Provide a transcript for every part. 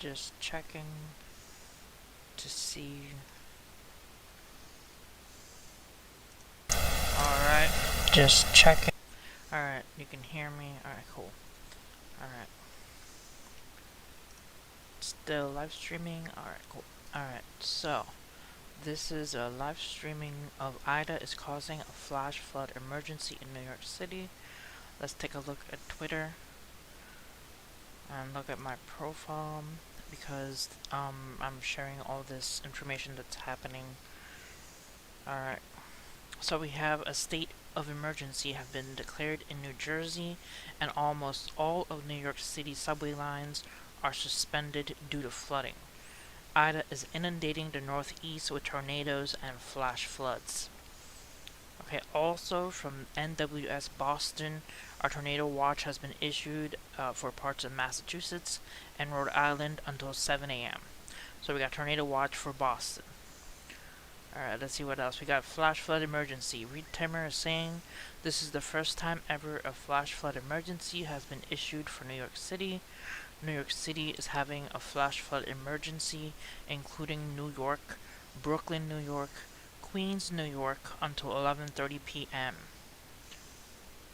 Just checking to see. Alright. Just checking. Alright, you can hear me. Alright, cool. Alright. Still live streaming. Alright, cool. Alright, so this is a live streaming of Ida is causing a flash flood emergency in New York City. Let's take a look at Twitter and look at my profile because I'm sharing all this information that's happening. Alright, so we have a state of emergency have been declared in New Jersey, and almost all of New York City subway lines are suspended due to flooding. Ida is inundating the Northeast with tornadoes and flash floods. Okay, also from NWS Boston, our tornado watch has been issued for parts of Massachusetts and Rhode Island until 7 a.m. So we got tornado watch for Boston. Alright, let's see what else. We got flash flood emergency. Reed Timmer is saying this is the first time ever a flash flood emergency has been issued for New York City. New York City is having a flash flood emergency, including New York, Brooklyn, New York, Queens, New York, until 11:30 p.m.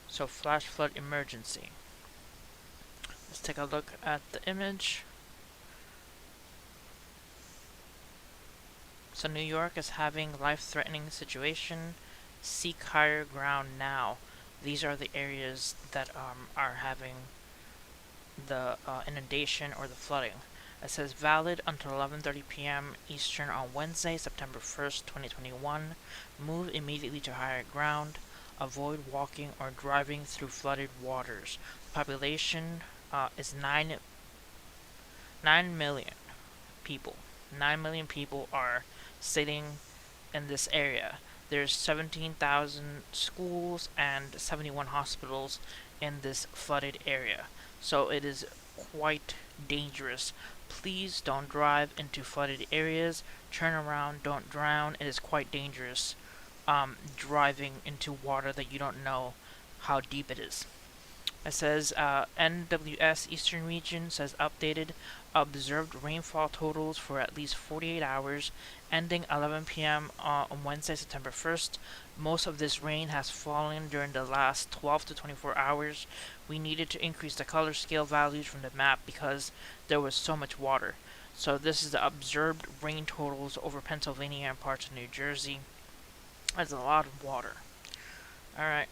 So flash flood emergency. Let's take a look at the image. So New York is having life-threatening situation. Seek higher ground now. These are the areas that are having the inundation or the flooding. It says valid until 11:30 p.m. Eastern on Wednesday, September 1st, 2021. Move immediately to higher ground. Avoid walking or driving through flooded waters. The population is 9 million people. 9 million people are sitting in this area. There's 17,000 schools and 71 hospitals in this flooded area. So it is quite dangerous. Please don't drive into flooded areas. Turn around, don't drown. It is quite dangerous driving into water that you don't know how deep it is. It says NWS Eastern Region says updated observed rainfall totals for at least 48 hours ending 11 p.m. On Wednesday, September 1st. Most of this rain has fallen during the last 12 to 24 hours. We needed to increase the color scale values from the map because there was so much water. So this is the observed rain totals over Pennsylvania and parts of New Jersey. That's a lot of water. Alright.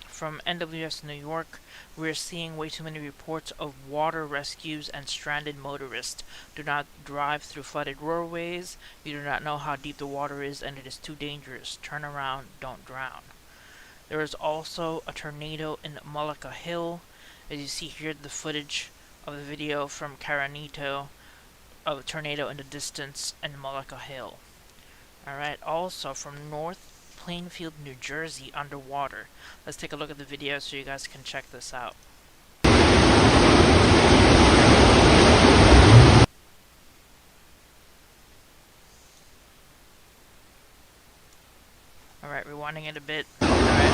From NWS New York, we're seeing way too many reports of water rescues and stranded motorists. Do not drive through flooded roadways. You do not know how deep the water is and it is too dangerous. Turn around, don't drown. There is also a tornado in Mullica Hill. As you see here, the footage of the video from Caranito of a tornado in the distance in Mullica Hill. Alright, also from North Plainfield, New Jersey, underwater. Let's take a look at the video so you guys can check this out. Alright, rewinding it a bit. Alright.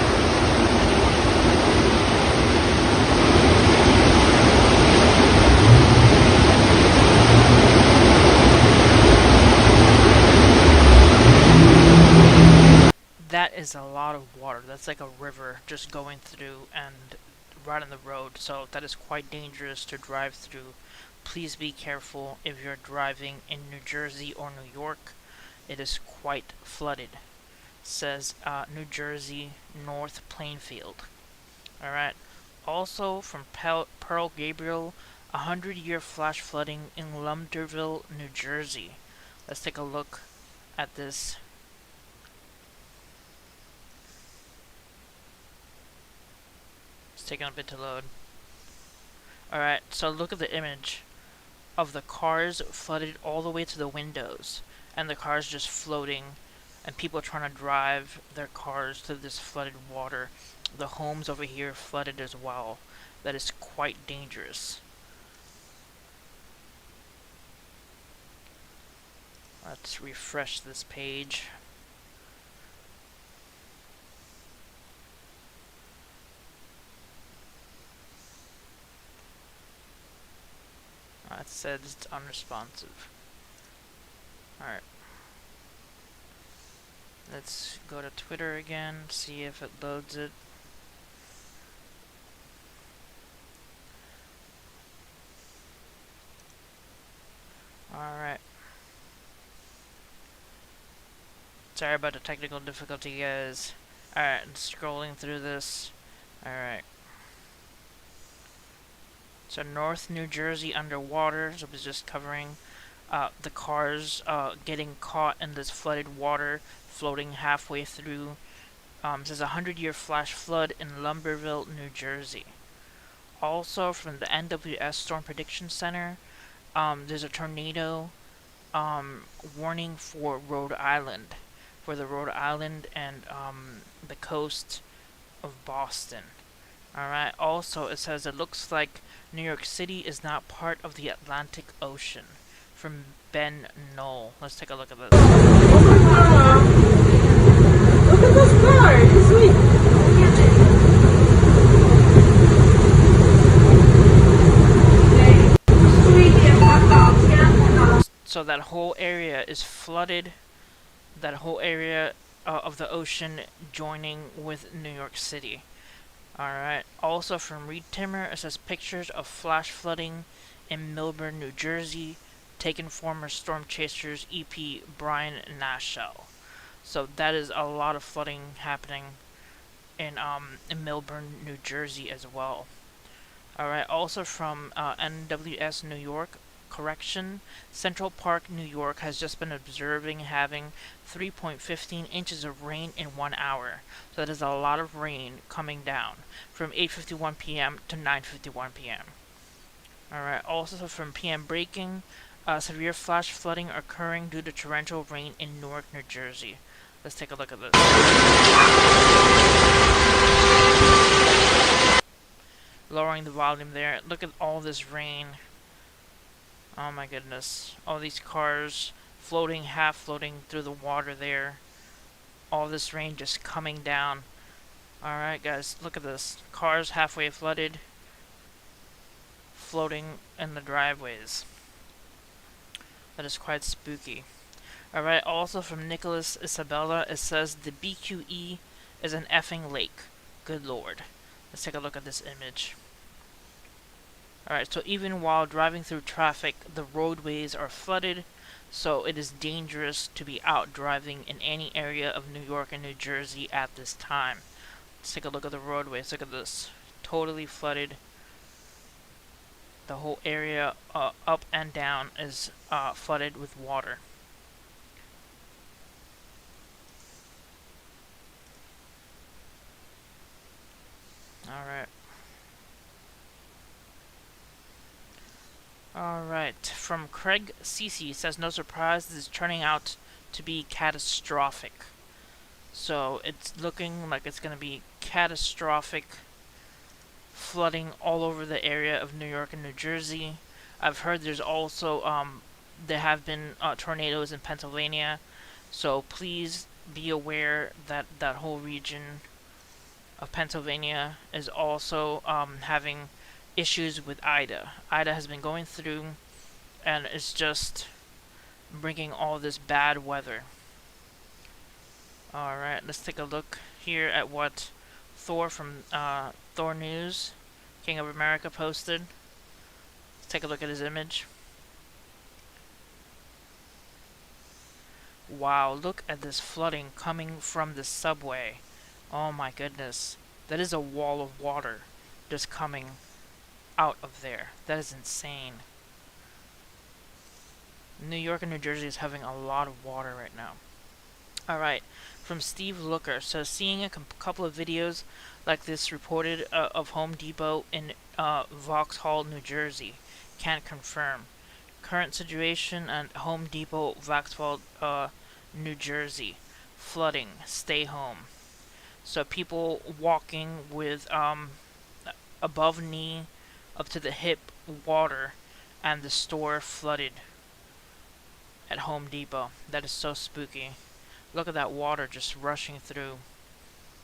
That is a lot of water. That's like a river just going through and right on the road. So that is quite dangerous to drive through. Please be careful if you're driving in New Jersey or New York. It is quite flooded. Says New Jersey, North Plainfield. Alright. Also from Pearl Gabriel, 100-year flash flooding in Lumterville, New Jersey. Let's take a look at this. It's taking a bit to load. Alright, so look at the image of the cars flooded all the way to the windows, and the cars just floating, and people trying to drive their cars through this flooded water. The homes over here flooded as well. That is quite dangerous. Let's refresh this page. says it's unresponsive. Alright. Let's go to Twitter again, see if it loads it. Alright. Sorry about the technical difficulty, guys. Alright, scrolling through this. Alright. So North New Jersey underwater, so it's just covering the cars getting caught in this flooded water, floating halfway through. It says 100-year flash flood in Lumberville, New Jersey. Also from the NWS Storm Prediction Center, there's a tornado warning for Rhode Island, for the Rhode Island and the coast of Boston. Alright, also it says it looks like New York City is not part of the Atlantic Ocean. From Ben Knoll. Let's take a look at this. Look at this car! It's sweet! So that whole area is flooded. That whole area of the ocean joining with New York City. Alright, also from Reed Timmer, it says pictures of flash flooding in Milburn, New Jersey, taken former storm chasers EP Brian Nashell. So that is a lot of flooding happening in Milburn, New Jersey as well. Alright, also from NWS New York, correction, Central Park, New York has just been observing having 3.15 inches of rain in 1 hour. So that is a lot of rain coming down from 8:51 p.m. to 9:51 p.m. Alright, also from PM Breaking, severe flash flooding occurring due to torrential rain in Newark, New Jersey. Let's take a look at this. Lowering the volume there. Look at all this rain. Oh my goodness. All these cars floating, half floating through the water there. All this rain just coming down. Alright guys, look at this. Cars halfway flooded, floating in the driveways. That is quite spooky. Alright, also from Nicholas Isabella, it says the BQE is an effing lake. Good lord. Let's take a look at this image. Alright, so even while driving through traffic, the roadways are flooded, so it is dangerous to be out driving in any area of New York and New Jersey at this time. Let's take a look at the roadways. Look at this. Totally flooded. The whole area up and down is flooded with water. Alright. Alright, from Craig Cece says, no surprise, this is turning out to be catastrophic. So it's looking like it's going to be catastrophic flooding all over the area of New York and New Jersey. I've heard there's also, there have been tornadoes in Pennsylvania. So please be aware that that whole region of Pennsylvania is also having issues with Ida. Ida has been going through and it's just bringing all this bad weather. Alright, let's take a look here at what Thor from Thor News, King of America, posted. Let's take a look at his image. Wow, look at this flooding coming from the subway. Oh my goodness. That is a wall of water just coming out of there. That is insane. New York and New Jersey is having a lot of water right now. Alright, from Steve Looker. So seeing a couple of videos like this reported of Home Depot in Vauxhall, New Jersey. Can't confirm. Current situation at Home Depot, Vauxhall, New Jersey. Flooding. Stay home. So people walking with above knee up to the hip water, and the store flooded at Home Depot. That is so spooky. Look at that water just rushing through.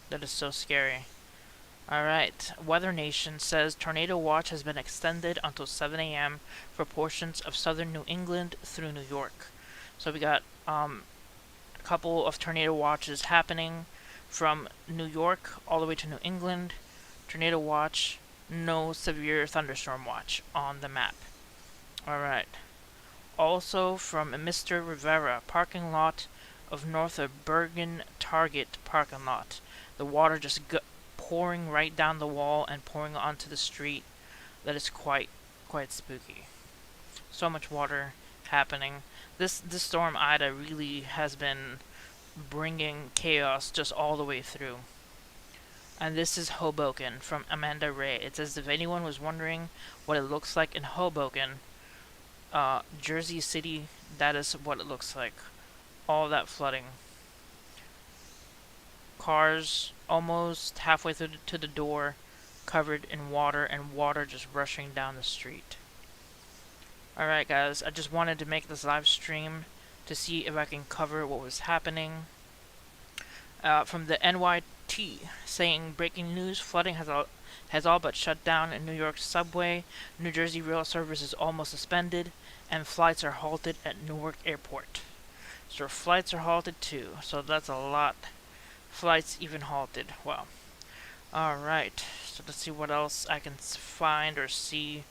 That is so scary. Alright, Weather Nation says tornado watch has been extended until 7 a.m. for portions of southern New England through New York. So we got a couple of tornado watches happening from New York all the way to New England. Tornado watch, no severe thunderstorm watch on the map. Alright. Also from Mr. Rivera, parking lot of north of Bergen Target parking lot. The water just pouring right down the wall and pouring onto the street. That is quite spooky. So much water happening. This storm Ida really has been bringing chaos just all the way through. And this is Hoboken from Amanda Ray. It says if anyone was wondering what it looks like in Hoboken, Jersey City, that is what it looks like. All that flooding. Cars almost halfway through to the door, covered in water, and water just rushing down the street. Alright guys, I just wanted to make this live stream to see if I can cover what was happening. From the NYT, saying breaking news, flooding has all but shut down in New York subway, New Jersey rail service is almost suspended, and flights are halted at Newark airport. So flights are halted too, so that's a lot. Flights even halted. Wow. Alright, so let's see what else I can find or see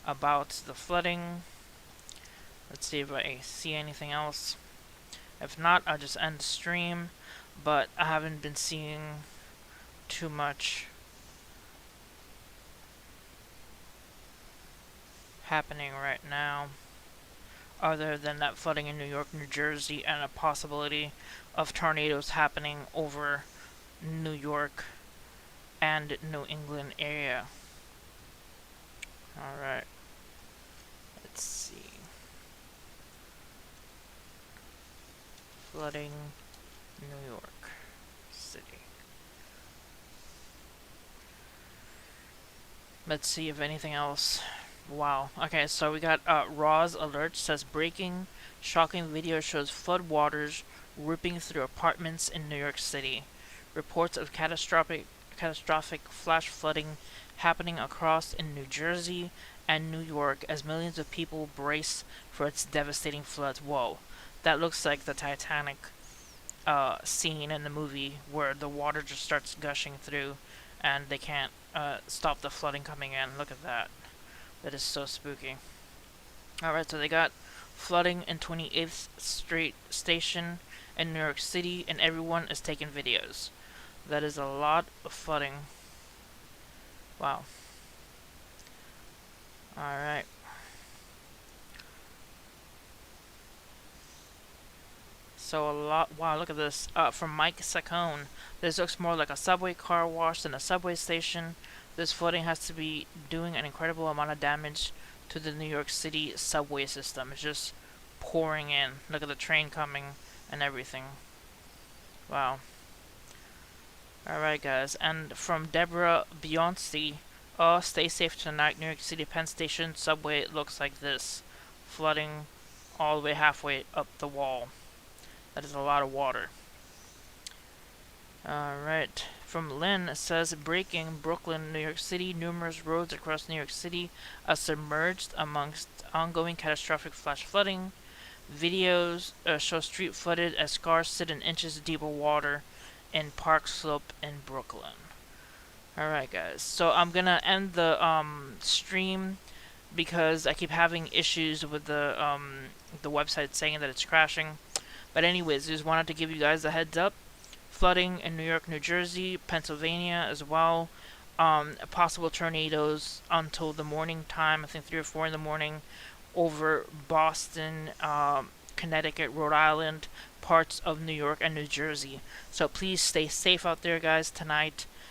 about the flooding. Let's see if I see anything else. If not, I'll just end the stream. But I haven't been seeing too much happening right now, other than that flooding in New York, New Jersey, and a possibility of tornadoes happening over New York and New England area. Alright. Let's see. Flooding New York City. Let's see if anything else. Wow. Okay, so we got Raw's alert says breaking shocking video shows flood waters ripping through apartments in New York City. Reports of catastrophic flash flooding happening across in New Jersey and New York as millions of people brace for its devastating floods. Whoa. That looks like the Titanic scene in the movie where the water just starts gushing through and they can't stop the flooding coming in. Look at that. That is so spooky. Alright, so they got flooding in 28th Street Station in New York City, and everyone is taking videos. That is a lot of flooding. Wow. Alright. So a lot. Wow, look at this. From Mike Saccone. This looks more like a subway car wash than a subway station. This flooding has to be doing an incredible amount of damage to the New York City subway system. It's just pouring in. Look at the train coming and everything. Wow. Alright guys, and from Deborah Beyonce, stay safe tonight, New York City Penn Station subway, it looks like this. Flooding all the way halfway up the wall. That is a lot of water. Alright, from Lynn, it says breaking Brooklyn, New York City, numerous roads across New York City are submerged amongst ongoing catastrophic flash flooding. Videos show street flooded as cars sit in inches deep of water in Park Slope in Brooklyn. Alright guys, so I'm gonna end the stream because I keep having issues with the website saying that it's crashing. But anyways, just wanted to give you guys a heads up. Flooding in New York, New Jersey, Pennsylvania as well. Possible tornadoes until the morning time, I think 3 or 4 in the morning, over Boston, Connecticut, Rhode Island, parts of New York and New Jersey. So please stay safe out there, guys, tonight.